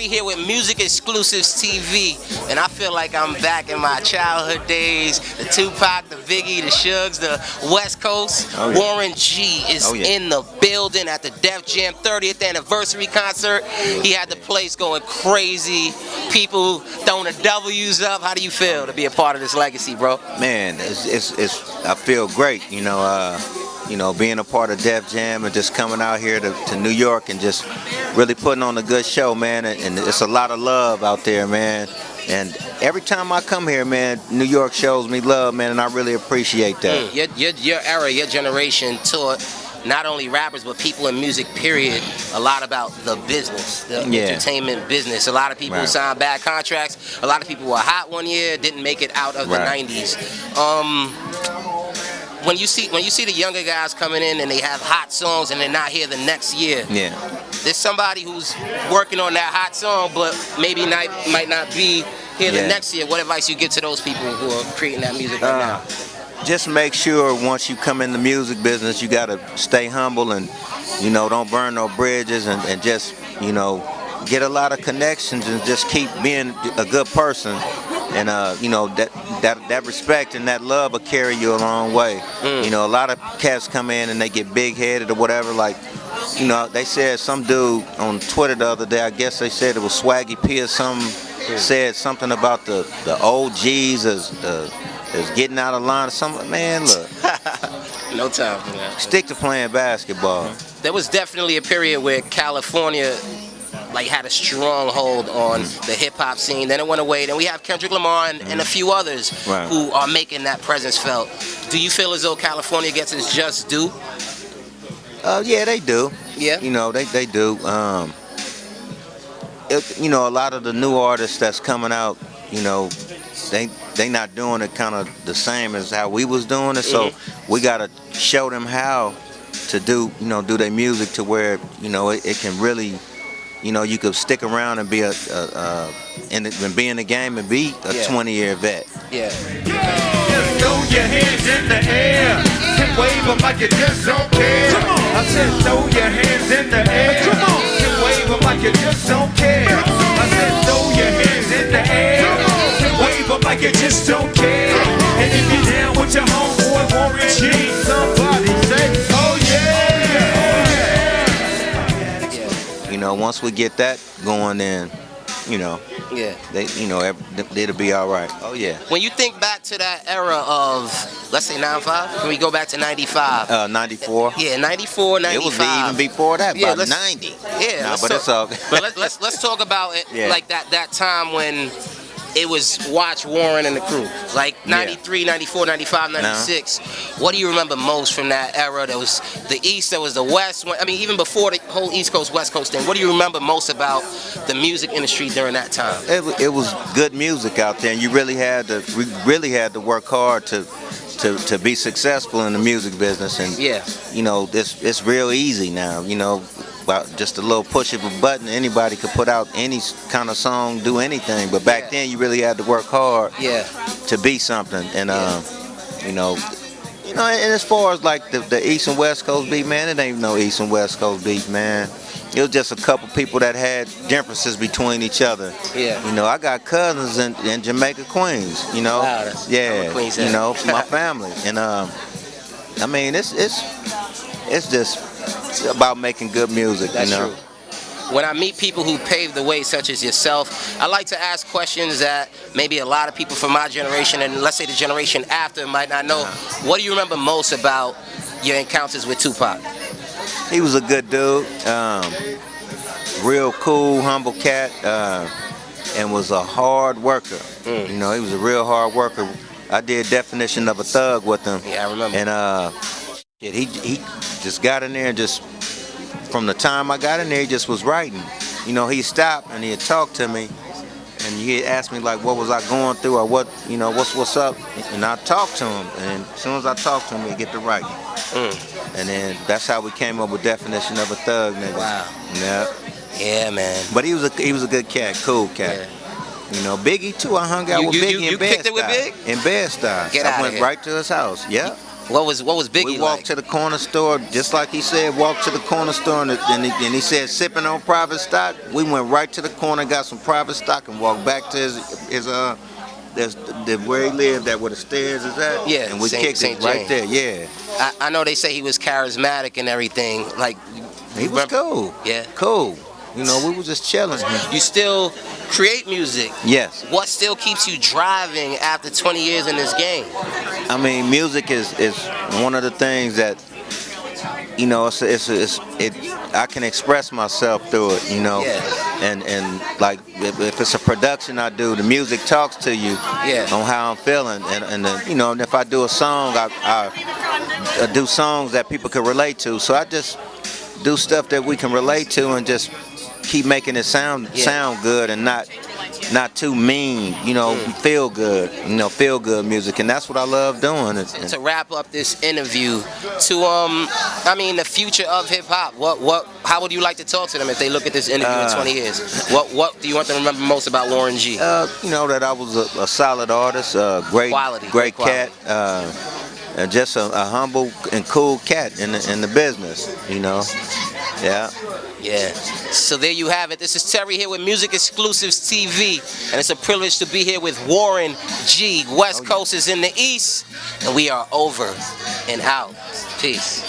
already here with MusicXclusives TV, and I feel like I'm back in my childhood days. The Tupac, the Biggie, the Suges, the West Coast. Oh, yeah. Warren G is in the building at the Def Jam 30th anniversary concert. He had the place going crazy. People throwing the W's up. How do you feel to be a part of this legacy, bro? Man, I feel great. Being a part of Def Jam and just coming out here to New York and just really putting on a good show, man. And it's a lot of love out there, man. And every time I come here, man, New York shows me love, man, and I really appreciate that. Your era, your generation taught not only rappers but people in music, period, a lot about the business, the entertainment business. A lot of people signed bad contracts. A lot of people were hot one year, didn't make it out of the 90s. When you see the younger guys coming in and they have hot songs and they're not here the next year, there's somebody who's working on that hot song but maybe might not be here the next year. What advice you give to those people who are creating that music right now? Just make sure once you come in the music business, you gotta stay humble and don't burn no bridges and just get a lot of connections and just keep being a good person. And that respect and that love will carry you a long way. A lot of cats come in and they get big-headed or whatever. Like, they said some dude on Twitter the other day, I guess they said it was Swaggy P or something, said something about the OGs is getting out of line or something. Man, look. No time for that. Stick to playing basketball. There was definitely a period where California had a strong hold on the hip-hop scene. Then it went away. Then we have Kendrick Lamar and a few others who are making that presence felt. Do you feel as though California gets its just due? Yeah, they do. Yeah? They do. A lot of the new artists that's coming out, they not doing it kind of the same as how we was doing it. So we got to show them how to do their music to where, it can really... you could stick around and be be in the game and be a 20-year vet. Yeah. Just throw your hands in the air and wave them like you just don't care. Come on. I said throw your hands in the air. Come on. And wave them like you just don't care. I said throw your hands in the air and wave them like you just don't care. And if you're down with your homeboy Warren G, somebody say, oh yeah. Once we get that going, then, it'll be all right. Oh, yeah. When you think back to that era of, let's say 95, can we go back to 95? 94. Yeah, 94, 95. It was even before that, about 90. Yeah, but it's all. But let's talk about it like that time when it was Watch Warren and the crew, like 93, 94, 95, 96. What do you remember most from that era? There was the East, there was the West. I mean, even before the whole East Coast, West Coast thing, what do you remember most about the music industry during that time? It was good music out there, and we really had to work hard to be successful in the music business. And it's real easy now. About just a little push of a button, anybody could put out any kind of song, do anything. But back then, you really had to work hard to be something. And and as far as like the East and West Coast beat, man, it ain't no East and West Coast beat, man. It was just a couple people that had differences between each other. Yeah. I got cousins in Jamaica, Queens. Wow, Queens, my family. And I mean, it's just about making good music. That's true. When I meet people who paved the way, such as yourself, I like to ask questions that maybe a lot of people from my generation and let's say the generation after might not know. What do you remember most about your encounters with Tupac? He was a good dude, real cool, humble cat, and was a hard worker. He was a real hard worker. I did Definition of a Thug with him. Yeah, I remember. And he just got in there and just, from the time I got in there, he just was writing. He stopped and he'd talk to me, and he'd ask me like, what was I going through, or what, what's up, and I'd talk to him, and as soon as I talked to him, he'd get to writing. And then that's how we came up with Definition of a Thug, nigga. Wow. Yeah. Yeah, man. But he was a good cat, cool cat. Yeah. Biggie too. I hung out with Biggie in Bed-Stuy. You kicked it with Big? In Bed-Stuy. Get out I went right to his house. Yeah. What was Biggie We walked to the corner store, just like he said, walk to the corner store, and he said sipping on private stock. We went right to the corner, got some private stock, and walked back to his where he lived, where the stairs is at. Yeah, and we kicked it right there. Yeah. I know they say he was charismatic and everything. Like he was cool. Yeah, cool. You know, we were just chilling. You still create music. Yes. What still keeps you driving after 20 years in this game? I mean, music is one of the things that, you know, I can express myself through it, you know. Yeah. And like if it's a production I do, the music talks to you on how I'm feeling, and you know, and if I do a song, I do songs that people can relate to. So I just do stuff that we can relate to and just keep making it sound good and not too mean, you know, feel good music, and that's what I love doing. To wrap up this interview, I mean, the future of hip hop. How would you like to talk to them if they look at this interview in 20 years? What do you want them to remember most about Warren G? You know, that I was a solid artist, great cat, and just a humble and cool cat in the business, you know. Yeah. Yeah. So there you have it. This is Terry here with MusicXclusives TV, and it's a privilege to be here with Warren G. West Coast is in the East, and we are over and out. Peace.